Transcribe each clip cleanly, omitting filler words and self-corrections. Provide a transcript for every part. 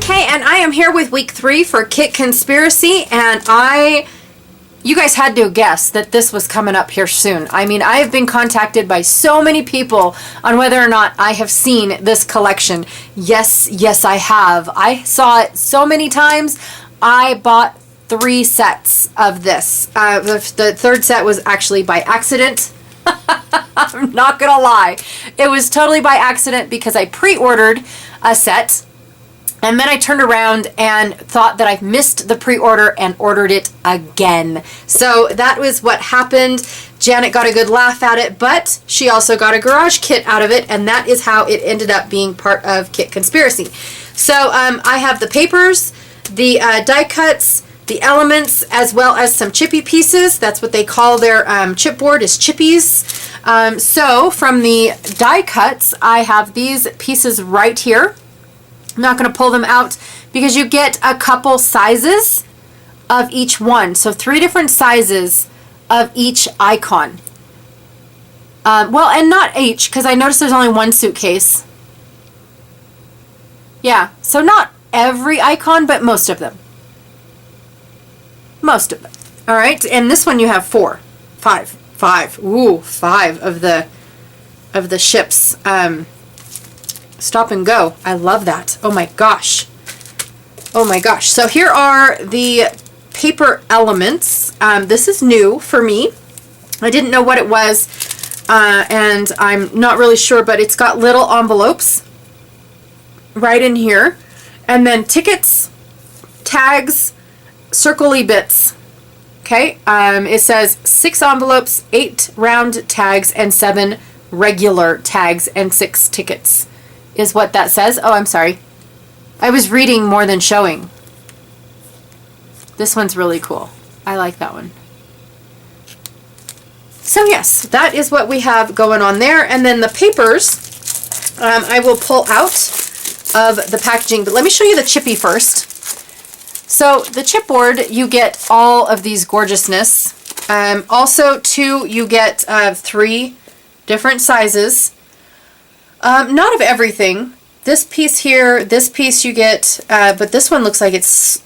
Okay, and I am here with week 3 for Kit Conspiracy, and you guys had to guess that this was coming up here soon. I mean, I have been contacted by so many people on whether or not I have seen this collection. Yes, I have. I saw it so many times. I bought 3 sets of this. The third set was actually by accident. I'm not gonna lie. It was totally by accident because I pre-ordered a set. And then I turned around and thought that I missed the pre-order and ordered it again. So that was what happened. Janet got a good laugh at it, but she also got a garage kit out of it, and that is how it ended up being part of Kit Conspiracy. So I have the papers, the die cuts, the elements, as well as some chippy pieces. That's what they call their chipboard, is chippies. So from the die cuts, I have these pieces right here. I'm not going to pull them out because you get a couple sizes of each one. So 3 different sizes of each icon. Well, and not each, because I noticed there's only 1 suitcase. Yeah, so not every icon, but most of them. Most of them. All right, and this one you have 5. Ooh, 5 of the ships. Stop and go. I love that. Oh my gosh. Oh my gosh. So here are the paper elements. This is new for me. I didn't know what it was, and I'm not really sure, but it's got little envelopes right in here. And then tickets, tags, circle-y bits. Okay. It says 6 envelopes, 8 round tags, and 7 regular tags, and 6 tickets. Is what that says. Oh, I'm sorry. I was reading more than showing. This one's really cool. I like that one. So yes, that is what we have going on there. And then the papers, I will pull out of the packaging. But let me show you the chippy first. So the chipboard, you get all of these gorgeousness. Also, too, you get 3 different sizes. Not of everything. This piece here, this piece you get, but this one looks like it's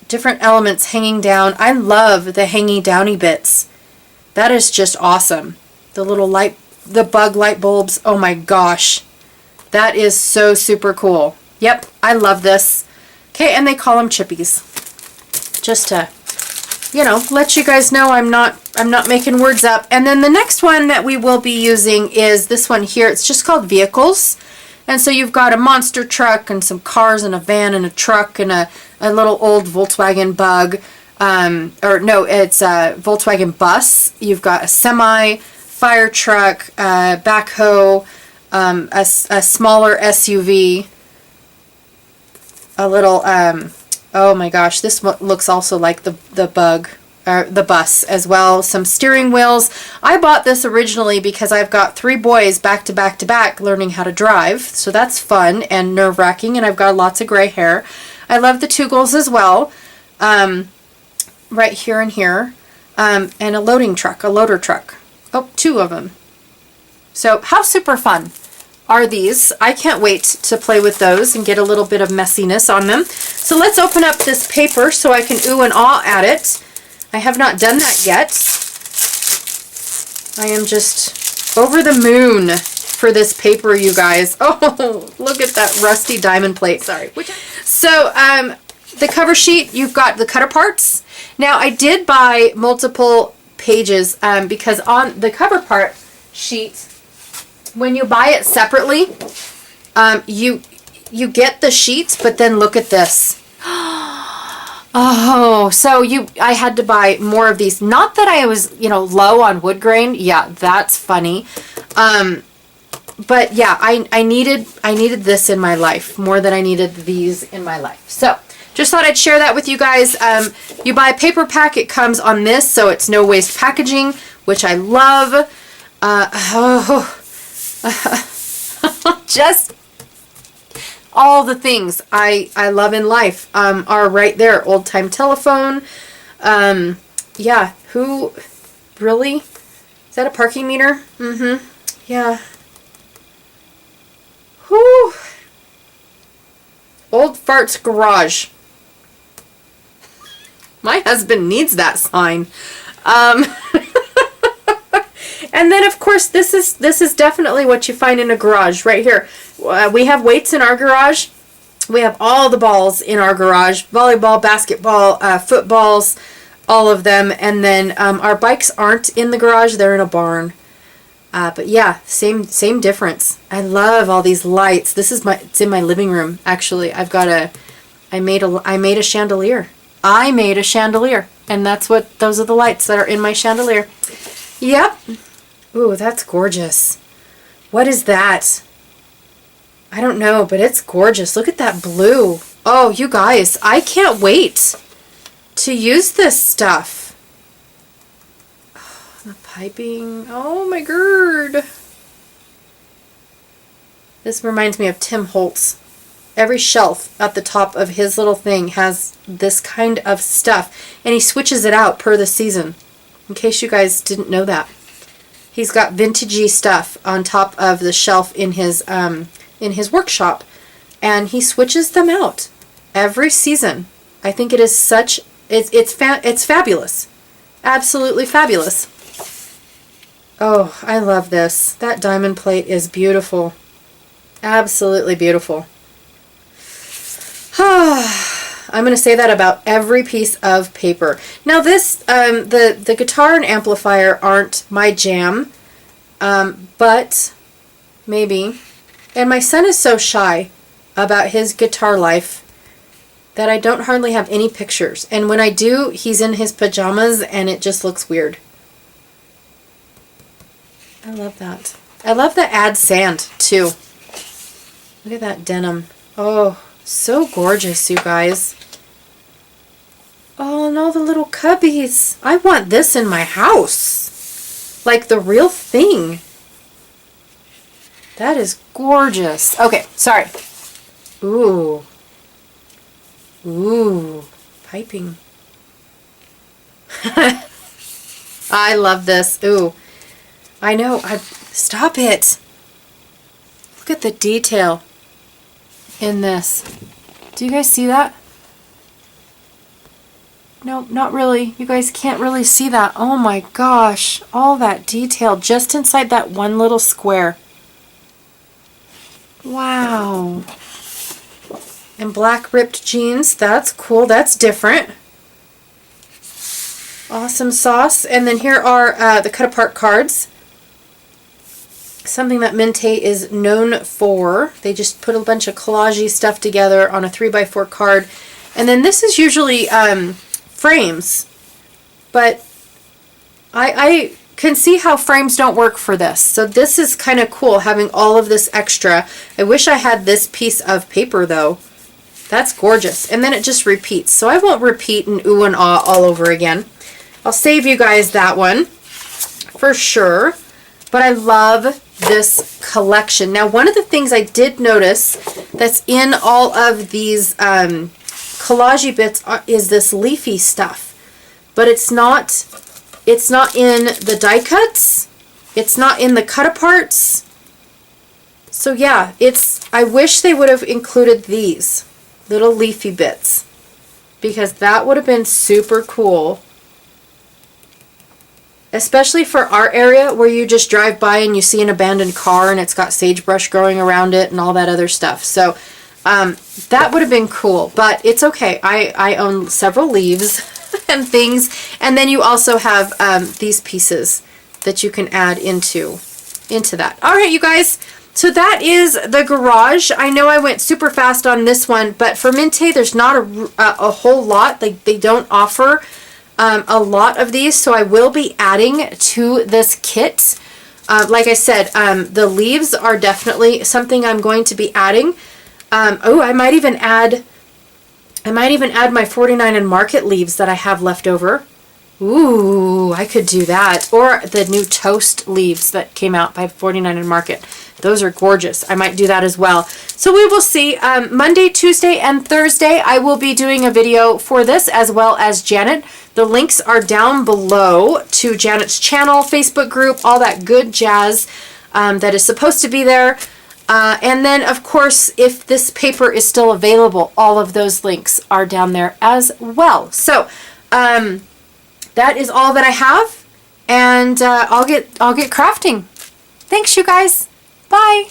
different elements hanging down. I love the hangy downy bits. That is just awesome. The little the bug light bulbs. Oh my gosh. That is so super cool. Yep, I love this. Okay, and they call them chippies. Just to, you know, let you guys know I'm not making words up. And then the next one that we will be using is this one here. It's just called Vehicles. And so you've got a monster truck and some cars and a van and a truck and a little old Volkswagen Bug. Or no, it's a Volkswagen bus. You've got a semi, fire truck, backhoe, a smaller SUV, a little... oh my gosh, this one looks also like the Bug, or the bus as well. Some steering wheels. I bought this originally because I've got 3 boys back to back to back learning how to drive. So that's fun and nerve-wracking, and I've got lots of gray hair. I love the Toogles as well. Right here and here. And a loading truck, a loader truck. Oh, 2 of them. So how super fun are these? I can't wait to play with those and get a little bit of messiness on them. So let's open up this paper so I can ooh and ah at it. I have not done that yet. I am just over the moon for this paper, you guys. Oh, look at that rusty diamond plate. Sorry. So the cover sheet, you've got the cutter parts. Now I did buy multiple pages because on the cover part sheet, when you buy it separately, you get the sheets, but then look at this. Oh, so I had to buy more of these. Not that I was, low on wood grain. Yeah, that's funny. But yeah, I needed this in my life more than I needed these in my life. So just thought I'd share that with you guys. You buy a paper pack, it comes on this, so it's no waste packaging, which I love. Just all the things I love in life are right there. Old time telephone. Yeah, who really? Is that a parking meter? Mm-hmm. Yeah. Whew. Old Farts Garage. My husband needs that sign. And then, of course, this is definitely what you find in a garage right here. We have weights in our garage. We have all the balls in our garage. Volleyball, basketball, footballs, all of them. And then our bikes aren't in the garage. They're in a barn. But yeah, same difference. I love all these lights. It's in my living room, actually. I made a chandelier. I made a chandelier. And those are the lights that are in my chandelier. Yep. Ooh, that's gorgeous. What is that? I don't know, but it's gorgeous. Look at that blue. Oh, you guys, I can't wait to use this stuff. Oh, the piping. Oh my god. This reminds me of Tim Holtz. Every shelf at the top of his little thing has this kind of stuff, and he switches it out per the season. In case you guys didn't know that. He's got vintagey stuff on top of the shelf in his workshop, and he switches them out every season. I think it is it's fabulous. Absolutely fabulous. Oh, I love this. That diamond plate is beautiful. Absolutely beautiful. I'm going to say that about every piece of paper. Now this, the guitar and amplifier aren't my jam, but maybe. And my son is so shy about his guitar life that I don't hardly have any pictures. And when I do, he's in his pajamas and it just looks weird. I love that. I love the add sand too. Look at that denim. Oh, so gorgeous, you guys. Oh, and all the little cubbies. I want this in my house. Like the real thing. That is gorgeous. Okay, sorry. Ooh. Ooh. Piping. I love this. Ooh. I know. Stop it. Look at the detail in this. Do you guys see that? No, not really. You guys can't really see that. Oh my gosh. All that detail just inside that one little square. Wow. And black ripped jeans. That's cool. That's different. Awesome sauce. And then here are the cut apart cards. Something that Mintay is known for. They just put a bunch of collage stuff together on a 3x4 card. And then this is usually frames. But I can see how frames don't work for this. So this is kind of cool, having all of this extra. I wish I had this piece of paper though. That's gorgeous. And then it just repeats. So I won't repeat and ooh and ah all over again. I'll save you guys that one for sure. But I love this collection. Now, one of the things I did notice that's in all of these collage bits is this leafy stuff. But it's not in the die cuts. It's not in the cut aparts. So yeah, I wish they would have included these little leafy bits, because that would have been super cool. Especially for our area where you just drive by and you see an abandoned car and it's got sagebrush growing around it and all that other stuff. So that would have been cool, but it's okay. I own several leaves and things. And then you also have these pieces that you can add into that. All right, you guys. So that is the garage. I know I went super fast on this one, but for Mintay, there's not a whole lot. They don't offer a lot of these, so I will be adding to this kit. Like I said, the leaves are definitely something I'm going to be adding. Oh, I might even add my 49 and Market leaves that I have left over. Ooh, I could do that. Or the new toast leaves that came out by 49 and Market. Those are gorgeous. I might do that as well. So we will see. Monday, Tuesday, and Thursday, I will be doing a video for this, as well as Janet. The links are down below to Janet's channel, Facebook group, all that good jazz that is supposed to be there. And then, of course, if this paper is still available, all of those links are down there as well. So that is all that I have, and I'll get crafting. Thanks, you guys. Bye.